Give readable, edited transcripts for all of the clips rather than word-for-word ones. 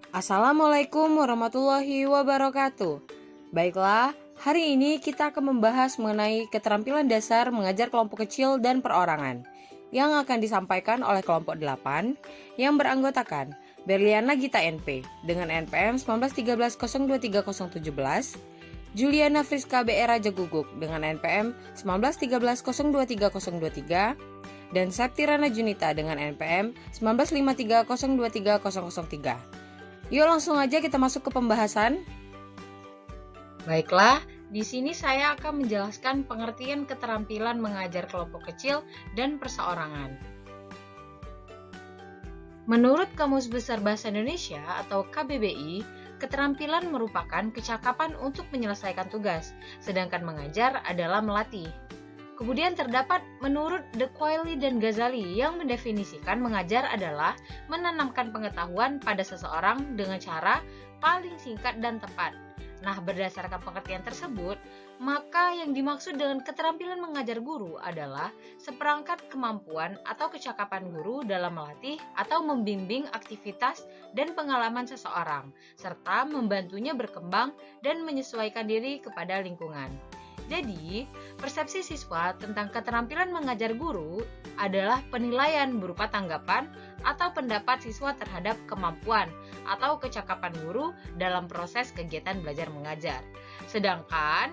Assalamualaikum warahmatullahi wabarakatuh. Baiklah, hari ini kita akan membahas mengenai keterampilan dasar mengajar kelompok kecil dan perorangan yang akan disampaikan oleh kelompok 8 yang beranggotakan Berliana Gita NP dengan NPM 1913023017, Juliana Friska BR Raja Guguk dengan NPM 1913023023, dan Septirana Junita dengan NPM 1953023003. Yuk langsung aja kita masuk ke pembahasan. Baiklah, di sini saya akan menjelaskan pengertian keterampilan mengajar kelompok kecil dan perseorangan. Menurut Kamus Besar Bahasa Indonesia atau KBBI, keterampilan merupakan kecakapan untuk menyelesaikan tugas, sedangkan mengajar adalah melatih. Kemudian terdapat menurut De Quayle dan Ghazali yang mendefinisikan mengajar adalah menanamkan pengetahuan pada seseorang dengan cara paling singkat dan tepat. Nah, berdasarkan pengertian tersebut, maka yang dimaksud dengan keterampilan mengajar guru adalah seperangkat kemampuan atau kecakapan guru dalam melatih atau membimbing aktivitas dan pengalaman seseorang, serta membantunya berkembang dan menyesuaikan diri kepada lingkungan. Jadi, persepsi siswa tentang keterampilan mengajar guru adalah penilaian berupa tanggapan atau pendapat siswa terhadap kemampuan atau kecakapan guru dalam proses kegiatan belajar mengajar. Sedangkan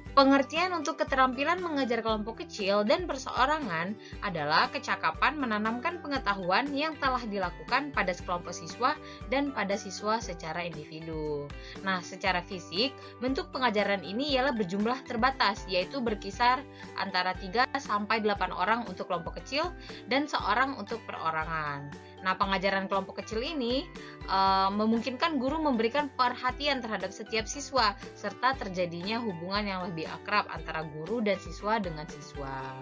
pengertian untuk keterampilan mengajar kelompok kecil dan perseorangan adalah kecakapan menanamkan pengetahuan yang telah dilakukan pada sekelompok siswa dan pada siswa secara individu. Nah, secara fisik, bentuk pengajaran ini ialah berjumlah terbatas, yaitu berkisar antara 3 sampai 8 orang untuk kelompok kecil dan seorang untuk perorangan. Nah, pengajaran kelompok kecil ini memungkinkan guru memberikan perhatian terhadap setiap siswa serta terjadinya hubungan yang lebih akrab antara guru dan siswa dengan siswa.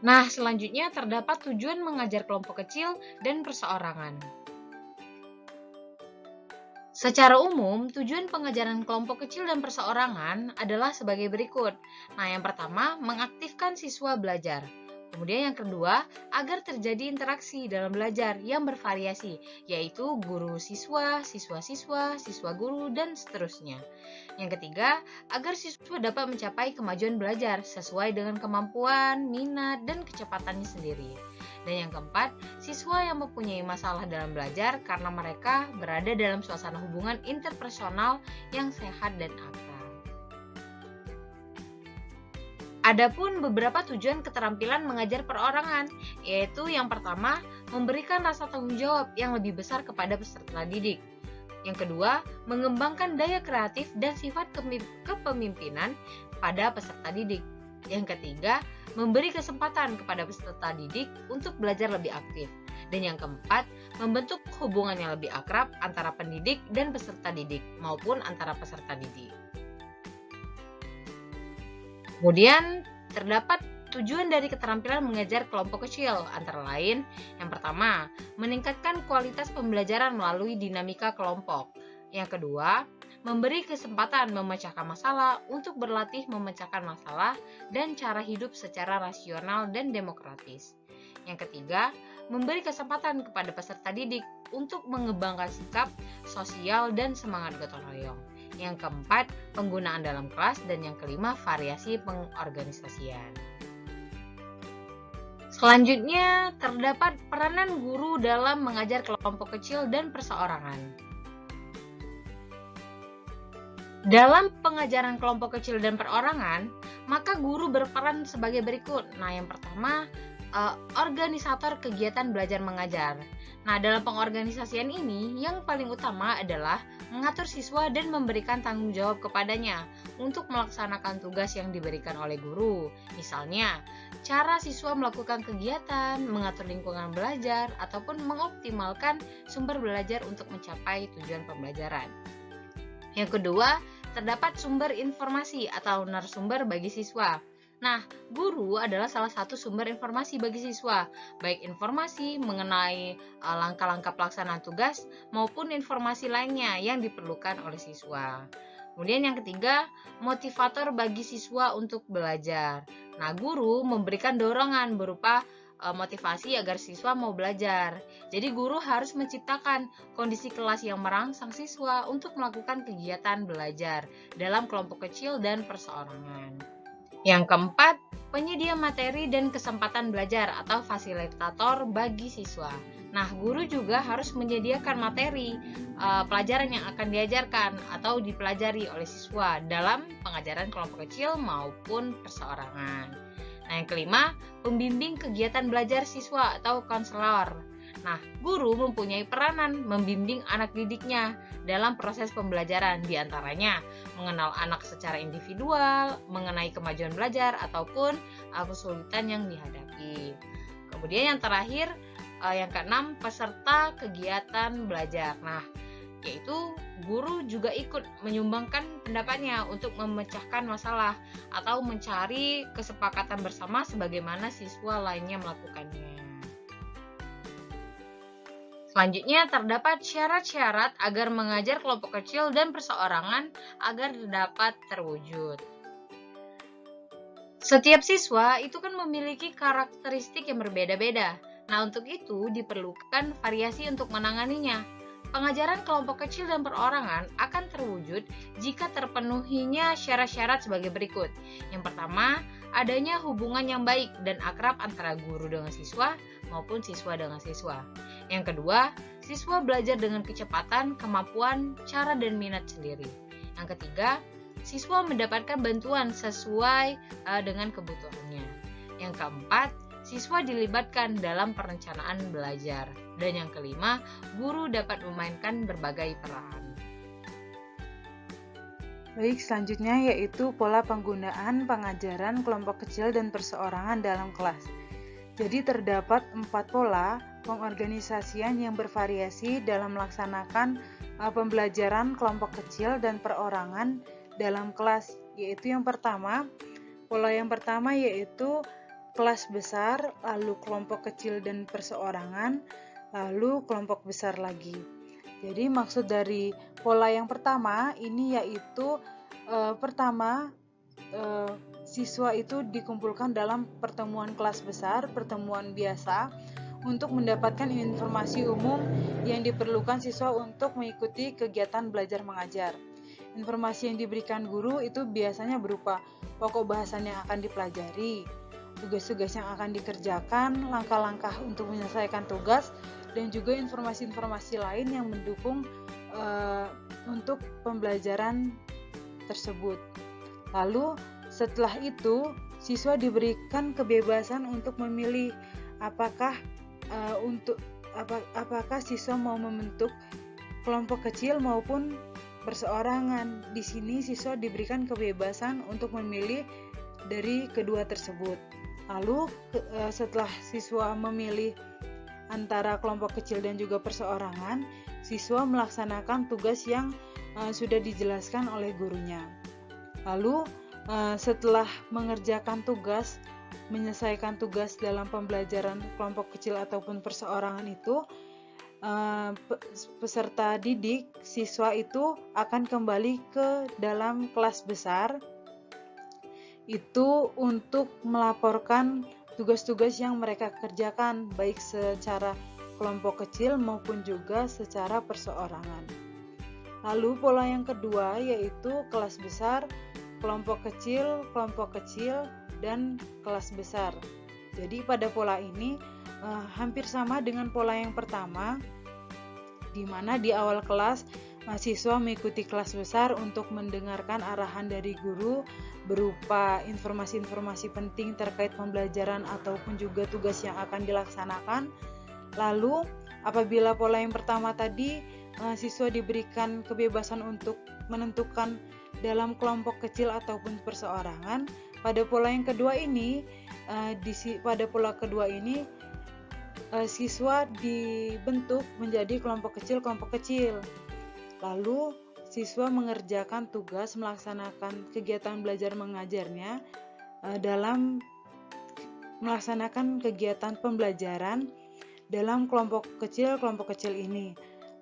Nah, selanjutnya terdapat tujuan mengajar kelompok kecil dan perseorangan. Secara umum, tujuan pengajaran kelompok kecil dan perseorangan adalah sebagai berikut. Nah, yang pertama, mengaktifkan siswa belajar. Kemudian yang kedua, agar terjadi interaksi dalam belajar yang bervariasi, yaitu guru-siswa, siswa-siswa, siswa-guru, dan seterusnya. Yang ketiga, agar siswa dapat mencapai kemajuan belajar sesuai dengan kemampuan, minat, dan kecepatannya sendiri. Dan yang keempat, siswa yang mempunyai masalah dalam belajar karena mereka berada dalam suasana hubungan interpersonal yang sehat dan akrab. Adapun beberapa tujuan keterampilan mengajar perorangan, yaitu yang pertama, memberikan rasa tanggung jawab yang lebih besar kepada peserta didik. Yang kedua, mengembangkan daya kreatif dan sifat kepemimpinan pada peserta didik. Yang ketiga, memberi kesempatan kepada peserta didik untuk belajar lebih aktif. Dan yang keempat, membentuk hubungan yang lebih akrab antara pendidik dan peserta didik maupun antara peserta didik. Kemudian terdapat tujuan dari keterampilan mengajar kelompok kecil, antara lain yang pertama, meningkatkan kualitas pembelajaran melalui dinamika kelompok. Yang kedua, memberi kesempatan memecahkan masalah untuk berlatih memecahkan masalah dan cara hidup secara rasional dan demokratis. Yang ketiga, memberi kesempatan kepada peserta didik untuk mengembangkan sikap, sosial, dan semangat gotong royong. Yang keempat, penggunaan dalam kelas, dan yang kelima, variasi pengorganisasian. Selanjutnya, terdapat peranan guru dalam mengajar kelompok kecil dan perseorangan. Dalam pengajaran kelompok kecil dan perorangan, maka guru berperan sebagai berikut. Nah, yang pertama, organisator kegiatan belajar mengajar. Nah, dalam pengorganisasian ini, yang paling utama adalah mengatur siswa dan memberikan tanggung jawab kepadanya untuk melaksanakan tugas yang diberikan oleh guru. Misalnya, cara siswa melakukan kegiatan, mengatur lingkungan belajar, ataupun mengoptimalkan sumber belajar untuk mencapai tujuan pembelajaran. Yang kedua, terdapat sumber informasi atau narasumber bagi siswa. Nah, guru adalah salah satu sumber informasi bagi siswa, baik informasi mengenai langkah-langkah pelaksanaan tugas maupun informasi lainnya yang diperlukan oleh siswa. Kemudian yang ketiga, motivator bagi siswa untuk belajar. Nah, guru memberikan dorongan berupa motivasi agar siswa mau belajar. Jadi guru harus menciptakan kondisi kelas yang merangsang siswa untuk melakukan kegiatan belajar dalam kelompok kecil dan perseorangan. Yang keempat, penyedia materi dan kesempatan belajar atau fasilitator bagi siswa. Nah, guru juga harus menyediakan materi pelajaran yang akan diajarkan atau dipelajari oleh siswa dalam pengajaran kelompok kecil maupun perseorangan. Nah, yang kelima, pembimbing kegiatan belajar siswa atau konselor. Nah, guru mempunyai peranan membimbing anak didiknya dalam proses pembelajaran, diantaranya mengenal anak secara individual, mengenai kemajuan belajar, ataupun kesulitan yang dihadapi. Kemudian yang terakhir, yang keenam, peserta kegiatan belajar. Nah, yaitu guru juga ikut menyumbangkan pendapatnya untuk memecahkan masalah atau mencari kesepakatan bersama sebagaimana siswa lainnya melakukannya. Selanjutnya, terdapat syarat-syarat agar mengajar kelompok kecil dan perseorangan agar dapat terwujud. Setiap siswa itu kan memiliki karakteristik yang berbeda-beda. Nah, untuk itu diperlukan variasi untuk menanganinya. Pengajaran kelompok kecil dan perorangan akan terwujud jika terpenuhinya syarat-syarat sebagai berikut. Yang pertama, adanya hubungan yang baik dan akrab antara guru dengan siswa maupun siswa dengan siswa. Yang kedua, siswa belajar dengan kecepatan, kemampuan, cara dan minat sendiri. Yang ketiga, siswa mendapatkan bantuan sesuai dengan kebutuhannya. Yang keempat, siswa dilibatkan dalam perencanaan belajar. Dan yang kelima, guru dapat memainkan berbagai peran. Baik, selanjutnya yaitu pola penggunaan pengajaran kelompok kecil dan perseorangan dalam kelas. Jadi terdapat 4 pola pengorganisasian yang bervariasi dalam melaksanakan pembelajaran kelompok kecil dan perorangan dalam kelas, yaitu pola yang pertama yaitu kelas besar, lalu kelompok kecil dan perseorangan, lalu kelompok besar lagi. Jadi maksud dari pola yang pertama ini yaitu siswa itu dikumpulkan dalam pertemuan kelas besar, pertemuan biasa untuk mendapatkan informasi umum yang diperlukan siswa untuk mengikuti kegiatan belajar mengajar. Informasi yang diberikan guru itu biasanya berupa pokok bahasan yang akan dipelajari, tugas-tugas yang akan dikerjakan, langkah-langkah untuk menyelesaikan tugas, dan juga informasi-informasi lain yang mendukung untuk pembelajaran tersebut. Lalu setelah itu siswa diberikan kebebasan untuk memilih apakah siswa mau membentuk kelompok kecil maupun perseorangan. Di sini siswa diberikan kebebasan untuk memilih dari kedua tersebut. Lalu setelah siswa memilih antara kelompok kecil dan juga perseorangan, siswa melaksanakan tugas yang sudah dijelaskan oleh gurunya. Lalu setelah mengerjakan tugas, menyelesaikan tugas dalam pembelajaran kelompok kecil ataupun perseorangan itu, peserta didik siswa itu akan kembali ke dalam kelas besar itu untuk melaporkan tugas-tugas yang mereka kerjakan baik secara kelompok kecil maupun juga secara perseorangan. Lalu pola yang kedua yaitu kelas besar, kelompok kecil, dan kelas besar. Jadi pada pola ini hampir sama dengan pola yang pertama, di mana di awal kelas mahasiswa mengikuti kelas besar untuk mendengarkan arahan dari guru berupa informasi-informasi penting terkait pembelajaran ataupun juga tugas yang akan dilaksanakan. Lalu apabila pola yang pertama tadi siswa diberikan kebebasan untuk menentukan dalam kelompok kecil ataupun perseorangan, pada pola yang kedua ini siswa dibentuk menjadi kelompok kecil. Lalu siswa mengerjakan tugas melaksanakan kegiatan belajar mengajarnya dalam melaksanakan kegiatan pembelajaran dalam kelompok kecil ini.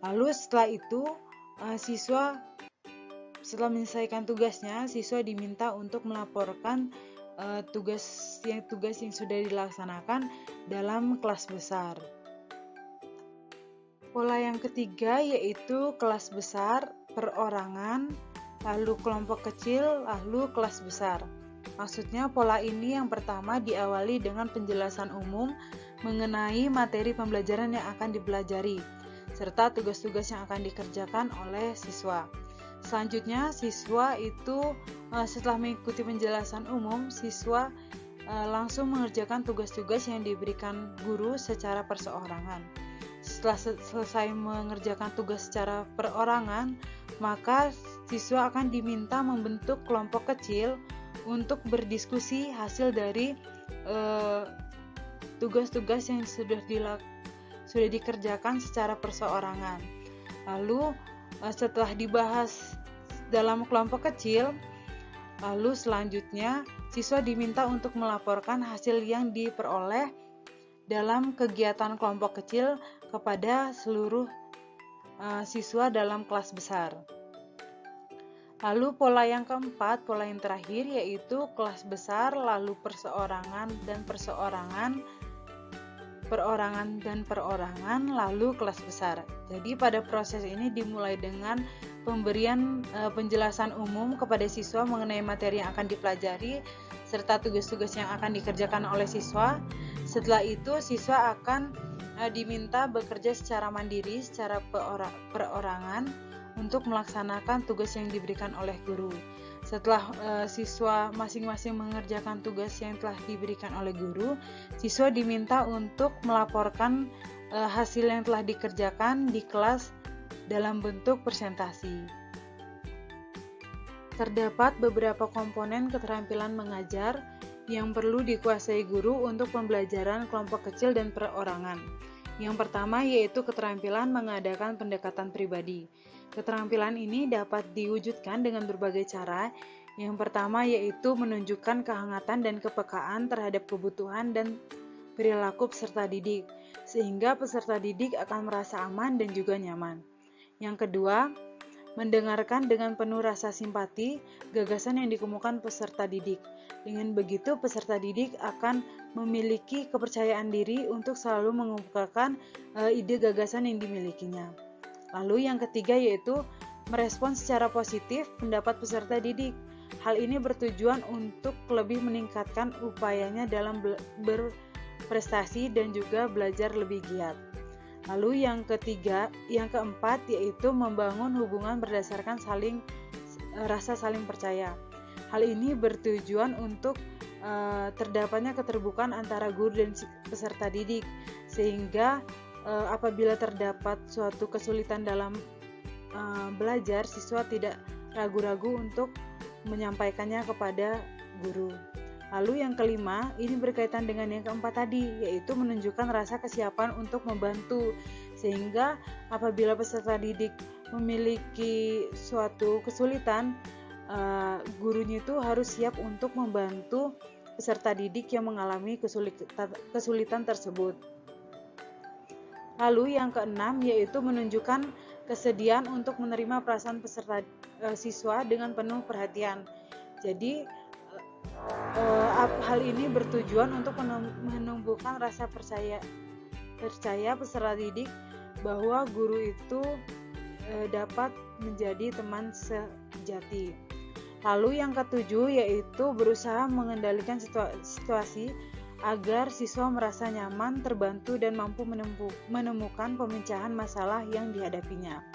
Lalu setelah itu setelah menyelesaikan tugasnya, siswa diminta untuk melaporkan tugas yang sudah dilaksanakan dalam kelas besar. Pola yang ketiga yaitu kelas besar, perorangan, lalu kelompok kecil, lalu kelas besar. Maksudnya pola ini yang pertama diawali dengan penjelasan umum mengenai materi pembelajaran yang akan dipelajari, serta tugas-tugas yang akan dikerjakan oleh siswa. Selanjutnya, siswa itu setelah mengikuti penjelasan umum, siswa langsung mengerjakan tugas-tugas yang diberikan guru secara perseorangan. Setelah selesai mengerjakan tugas secara perorangan, maka siswa akan diminta membentuk kelompok kecil untuk berdiskusi hasil dari tugas-tugas yang sudah dikerjakan secara perseorangan. Lalu setelah dibahas dalam kelompok kecil, lalu selanjutnya siswa diminta untuk melaporkan hasil yang diperoleh dalam kegiatan kelompok kecil kepada seluruh siswa dalam kelas besar. Lalu pola yang keempat, pola yang terakhir yaitu kelas besar, lalu perseorangan dan perorangan, lalu kelas besar. Jadi pada proses ini dimulai dengan pemberian penjelasan umum kepada siswa mengenai materi yang akan dipelajari serta tugas-tugas yang akan dikerjakan oleh siswa. Setelah itu siswa akan diminta bekerja secara mandiri, secara perorangan untuk melaksanakan tugas yang diberikan oleh guru. Setelah siswa masing-masing mengerjakan tugas yang telah diberikan oleh guru, siswa diminta untuk melaporkan hasil yang telah dikerjakan di kelas dalam bentuk presentasi. Terdapat beberapa komponen keterampilan mengajar yang perlu dikuasai guru untuk pembelajaran kelompok kecil dan perorangan. Yang pertama yaitu keterampilan mengadakan pendekatan pribadi. Keterampilan ini dapat diwujudkan dengan berbagai cara. Yang pertama yaitu menunjukkan kehangatan dan kepekaan terhadap kebutuhan dan perilaku peserta didik, sehingga peserta didik akan merasa aman dan juga nyaman. Yang kedua, mendengarkan dengan penuh rasa simpati gagasan yang dikemukakan peserta didik. Dengan begitu, peserta didik akan memiliki kepercayaan diri untuk selalu mengemukakan ide gagasan yang dimilikinya. Lalu yang ketiga yaitu merespon secara positif pendapat peserta didik. Hal ini bertujuan untuk lebih meningkatkan upayanya dalam berprestasi dan juga belajar lebih giat. Lalu yang keempat yaitu membangun hubungan berdasarkan rasa saling percaya. Hal ini bertujuan untuk terdapatnya keterbukaan antara guru dan peserta didik, sehingga apabila terdapat suatu kesulitan dalam belajar, siswa tidak ragu-ragu untuk menyampaikannya kepada guru. Lalu yang kelima, ini berkaitan dengan yang keempat tadi, yaitu menunjukkan rasa kesiapan untuk membantu, sehingga apabila peserta didik memiliki suatu kesulitan, gurunya itu harus siap untuk membantu peserta didik yang mengalami kesulitan tersebut. Lalu yang keenam yaitu menunjukkan kesediaan untuk menerima perasaan peserta siswa dengan penuh perhatian. Jadi hal ini bertujuan untuk menumbuhkan rasa percaya peserta didik bahwa guru itu dapat menjadi teman sejati. Lalu yang ketujuh yaitu berusaha mengendalikan situasi agar siswa merasa nyaman, terbantu, dan mampu menemukan pemecahan masalah yang dihadapinya.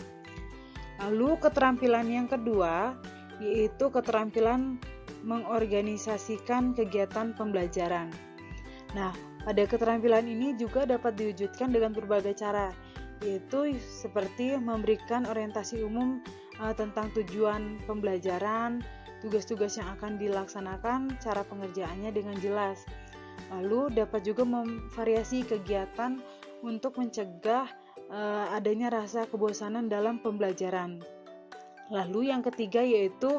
Lalu keterampilan yang kedua yaitu keterampilan mengorganisasikan kegiatan pembelajaran. Nah, pada keterampilan ini juga dapat diwujudkan dengan berbagai cara, yaitu seperti memberikan orientasi umum tentang tujuan pembelajaran, tugas-tugas yang akan dilaksanakan, cara pengerjaannya dengan jelas. Lalu dapat juga memvariasi kegiatan untuk mencegah adanya rasa kebosanan dalam pembelajaran. Lalu yang ketiga yaitu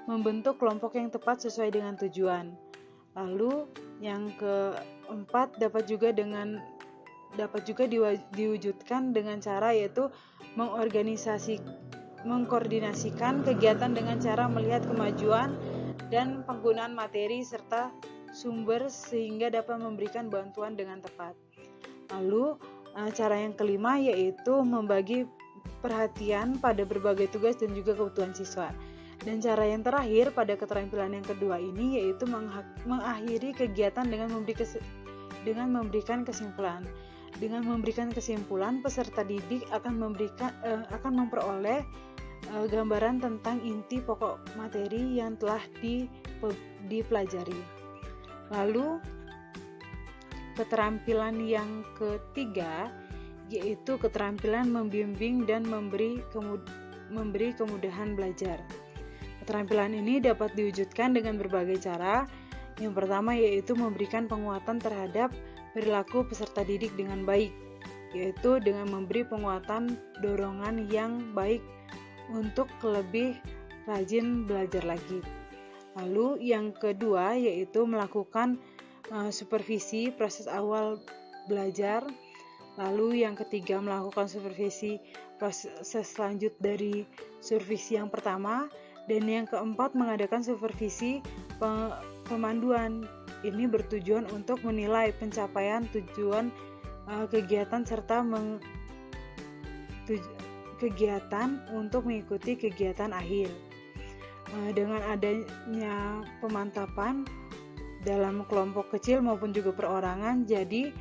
membentuk kelompok yang tepat sesuai dengan tujuan. Lalu yang keempat dapat juga diwujudkan dengan cara yaitu mengkoordinasikan kegiatan dengan cara melihat kemajuan dan penggunaan materi serta sumber sehingga dapat memberikan bantuan dengan tepat. Lalu, cara yang kelima yaitu membagi perhatian pada berbagai tugas dan juga kebutuhan siswa. Dan cara yang terakhir pada keterampilan yang kedua ini yaitu mengakhiri kegiatan dengan memberikan kesimpulan. Dengan memberikan kesimpulan, peserta didik akan memperoleh gambaran tentang inti pokok materi yang telah dipelajari. Lalu, keterampilan yang ketiga yaitu keterampilan membimbing dan memberi kemudahan belajar. Keterampilan ini dapat diwujudkan dengan berbagai cara. Yang pertama yaitu memberikan penguatan terhadap perilaku peserta didik dengan baik, yaitu dengan memberi penguatan dorongan yang baik untuk lebih rajin belajar lagi. Lalu yang kedua yaitu melakukan supervisi proses awal belajar. Lalu yang ketiga melakukan supervisi proses lanjut dari supervisi yang pertama. Dan yang keempat mengadakan supervisi pemanduan. Ini bertujuan untuk menilai pencapaian tujuan kegiatan serta kegiatan untuk mengikuti kegiatan akhir. Dengan adanya pemantapan dalam kelompok kecil maupun juga perorangan, jadi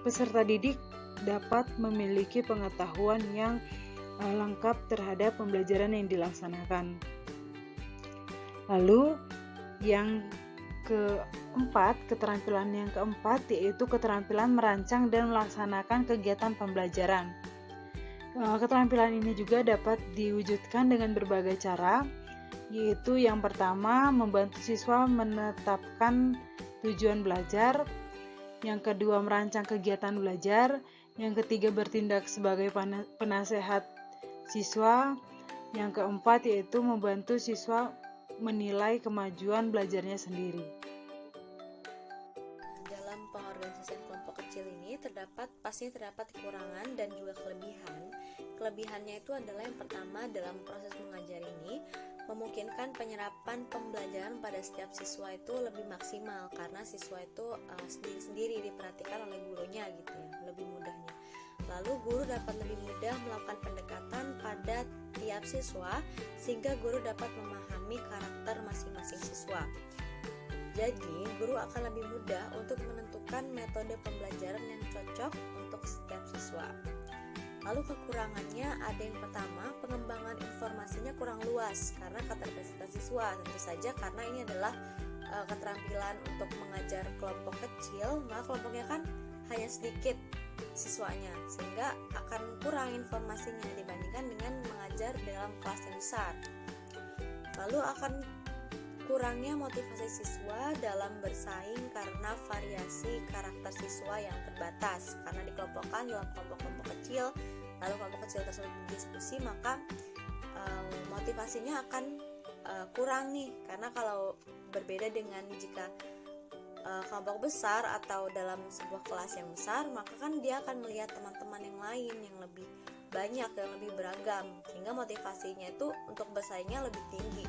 peserta didik dapat memiliki pengetahuan yang lengkap terhadap pembelajaran yang dilaksanakan. Lalu yang keempat, keterampilan yang keempat yaitu keterampilan merancang dan melaksanakan kegiatan pembelajaran. Keterampilan ini juga dapat diwujudkan dengan berbagai cara, yaitu yang pertama membantu siswa menetapkan tujuan belajar, yang kedua merancang kegiatan belajar, yang ketiga bertindak sebagai penasehat siswa, yang keempat yaitu membantu siswa menilai kemajuan belajarnya sendiri. Dalam pengorganisasian kelompok kecil ini pastinya terdapat kekurangan dan juga kelebihan. Kelebihannya itu adalah yang pertama, dalam proses mengajar ini memungkinkan penyerapan pembelajaran pada setiap siswa itu lebih maksimal karena siswa itu sendiri-sendiri diperhatikan oleh gurunya gitu ya, lebih mudahnya. Lalu guru dapat lebih mudah melakukan pendekatan pada tiap siswa sehingga guru dapat memahami karakter masing-masing siswa. Jadi, guru akan lebih mudah untuk menentukan metode pembelajaran yang cocok untuk setiap siswa. Lalu kekurangannya ada yang pertama, pengembangan informasinya kurang luas karena keterbatasan siswa. Tentu saja karena ini adalah keterampilan untuk mengajar kelompok kecil, maka kelompoknya kan hanya sedikit siswanya, sehingga akan kurang informasinya dibandingkan dengan mengajar dalam kelas yang besar. Lalu akan kurangnya motivasi siswa dalam bersaing karena variasi karakter siswa yang terbatas. Karena dikelompokkan dalam kelompok-kelompok kecil, lalu kelompok kecil tersebut berdiskusi, maka motivasinya akan kurang nih. Karena kalau berbeda dengan jika kelompok besar atau dalam sebuah kelas yang besar, maka kan dia akan melihat teman-teman yang lain yang lebih banyak, yang lebih beragam, sehingga motivasinya itu untuk bersaingnya lebih tinggi.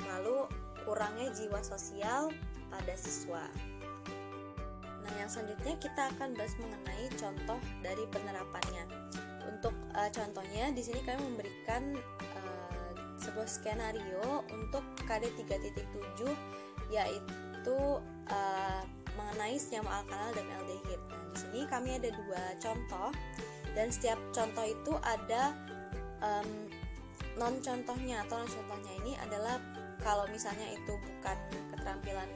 Lalu kurangnya jiwa sosial pada siswa. Nah, yang selanjutnya kita akan bahas mengenai contoh dari penerapannya. Untuk contohnya di sini kami memberikan sebuah skenario untuk KD 3.7 yaitu mengenai senyawa alkanal dan aldehid. Nah, di sini kami ada dua contoh dan setiap contoh itu ada non contohnya atau non contohnya ini adalah kalau misalnya itu bukan keterampilan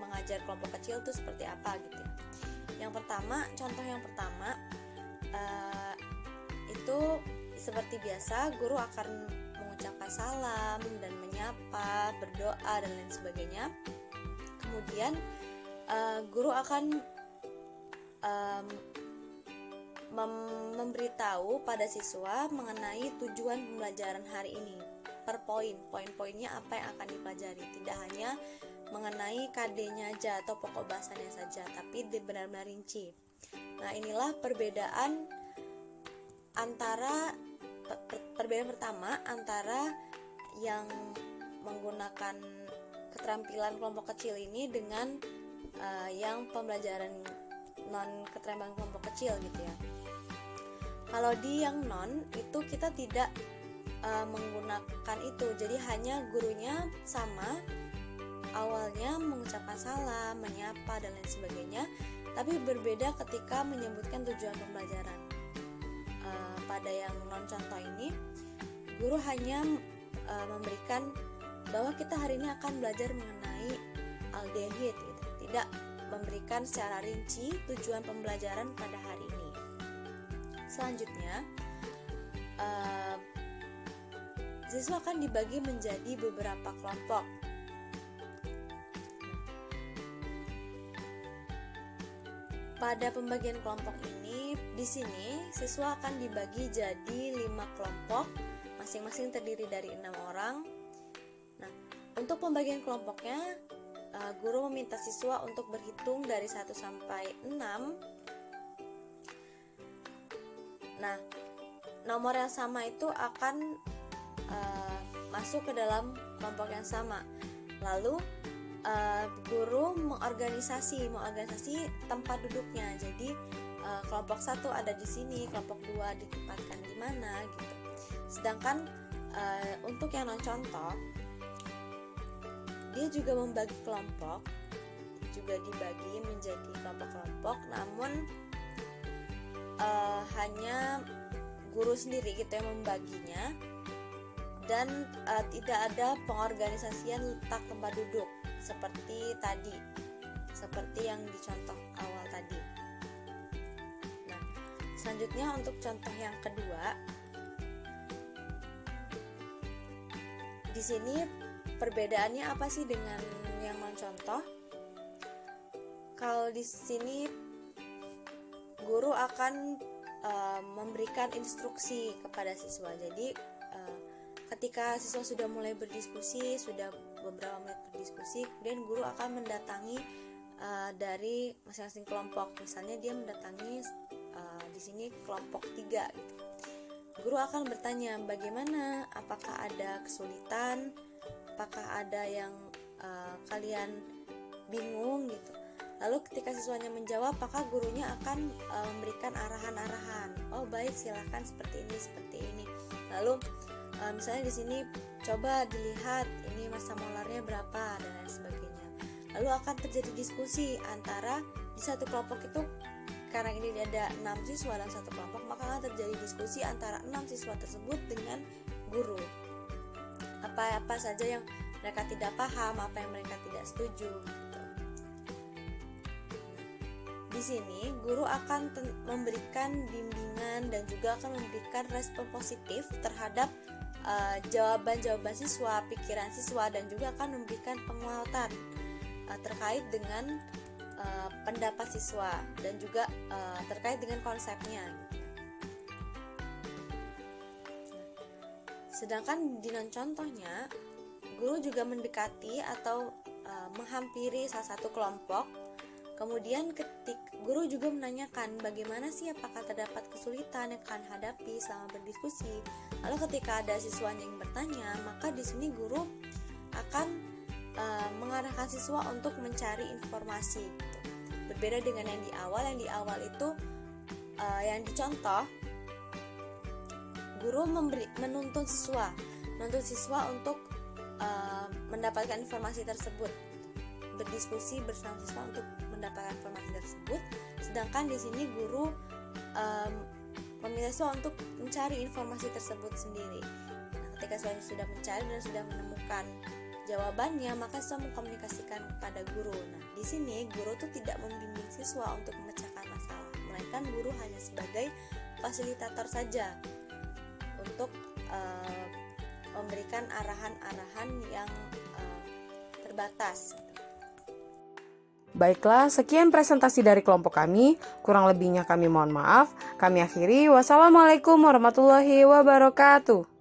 mengajar kelompok kecil itu seperti apa gitu. Yang pertama, contoh yang pertama itu seperti biasa guru akan mengucapkan salam dan menyapa, berdoa dan lain sebagainya. Kemudian guru akan memberitahu pada siswa mengenai tujuan pembelajaran hari ini per poin-poinnya apa yang akan dipelajari, tidak hanya mengenai KD-nya aja atau pokok bahasanya saja, tapi benar-benar rinci. Nah, inilah perbedaan perbedaan pertama antara yang menggunakan keterampilan kelompok kecil ini dengan yang pembelajaran non keterampilan kelompok kecil gitu ya. Kalau di yang non itu kita tidak menggunakan itu, jadi hanya gurunya sama, awalnya mengucapkan salam, menyapa dan lain sebagainya, tapi berbeda ketika menyebutkan tujuan pembelajaran. Pada yang non contoh ini, guru hanya memberikan bahwa kita hari ini akan belajar mengenai aldehid gitu. Tidak memberikan secara rinci tujuan pembelajaran pada hari ini. Selanjutnya, siswa akan dibagi menjadi beberapa kelompok. Pada pembagian kelompok ini, di sini siswa akan dibagi jadi 5 kelompok, masing-masing terdiri dari 6 orang. Nah, untuk pembagian kelompoknya, guru meminta siswa untuk berhitung dari 1 sampai 6. Nah, nomor yang sama itu akan masuk ke dalam kelompok yang sama. Lalu guru mengorganisasi tempat duduknya. Jadi kelompok 1 ada di sini, kelompok 2 ditempatkan di mana gitu. Sedangkan untuk yang non contoh, dia juga membagi kelompok, juga dibagi menjadi kelompok-kelompok, namun hanya guru sendiri gitu yang membaginya, dan tidak ada pengorganisasian letak tempat duduk seperti yang dicontoh awal tadi. Nah, selanjutnya untuk contoh yang kedua, di sini perbedaannya apa sih dengan yang non contoh? Kalau di sini guru akan memberikan instruksi kepada siswa. Jadi ketika siswa sudah mulai berdiskusi, sudah beberapa menit berdiskusi, kemudian guru akan mendatangi dari masing-masing kelompok. Misalnya dia mendatangi di sini kelompok 3 gitu. Guru akan bertanya, bagaimana? Apakah ada kesulitan? Apakah ada yang kalian bingung gitu? Lalu ketika siswanya menjawab, maka gurunya akan memberikan arahan-arahan. Oh baik, silakan seperti ini. Lalu misalnya di sini coba dilihat ini massa molarnya berapa dan lain sebagainya. Lalu akan terjadi diskusi antara di satu kelompok itu, karena ini ada 6 siswa dalam satu kelompok, maka akan terjadi diskusi antara 6 siswa tersebut dengan guru. Apa saja yang mereka tidak paham, apa yang mereka tidak setuju. Di sini guru akan memberikan bimbingan dan juga akan memberikan respon positif terhadap jawaban-jawaban siswa, pikiran siswa, dan juga akan memberikan penguatan terkait dengan pendapat siswa dan juga terkait dengan konsepnya. Sedangkan di non contohnya, guru juga mendekati atau menghampiri salah satu kelompok. Kemudian guru juga menanyakan bagaimana sih, apakah terdapat kesulitan yang akan hadapi selama berdiskusi. Lalu ketika ada siswanya yang bertanya, maka di sini guru akan mengarahkan siswa untuk mencari informasi gitu. Berbeda dengan yang di awal itu yang dicontoh, guru menuntun siswa untuk mendapatkan informasi tersebut, berdiskusi bersama siswa untuk mendapatkan informasi tersebut. Sedangkan di sini guru meminta siswa untuk mencari informasi tersebut sendiri. Nah, ketika siswa sudah mencari dan sudah menemukan jawabannya, maka siswa mengkomunikasikan kepada guru. Nah, di sini guru tuh tidak membimbing siswa untuk memecahkan masalah, melainkan guru hanya sebagai fasilitator saja untuk memberikan arahan-arahan yang terbatas. Baiklah, sekian presentasi dari kelompok kami. Kurang lebihnya kami mohon maaf. Kami akhiri. Wassalamualaikum warahmatullahi wabarakatuh.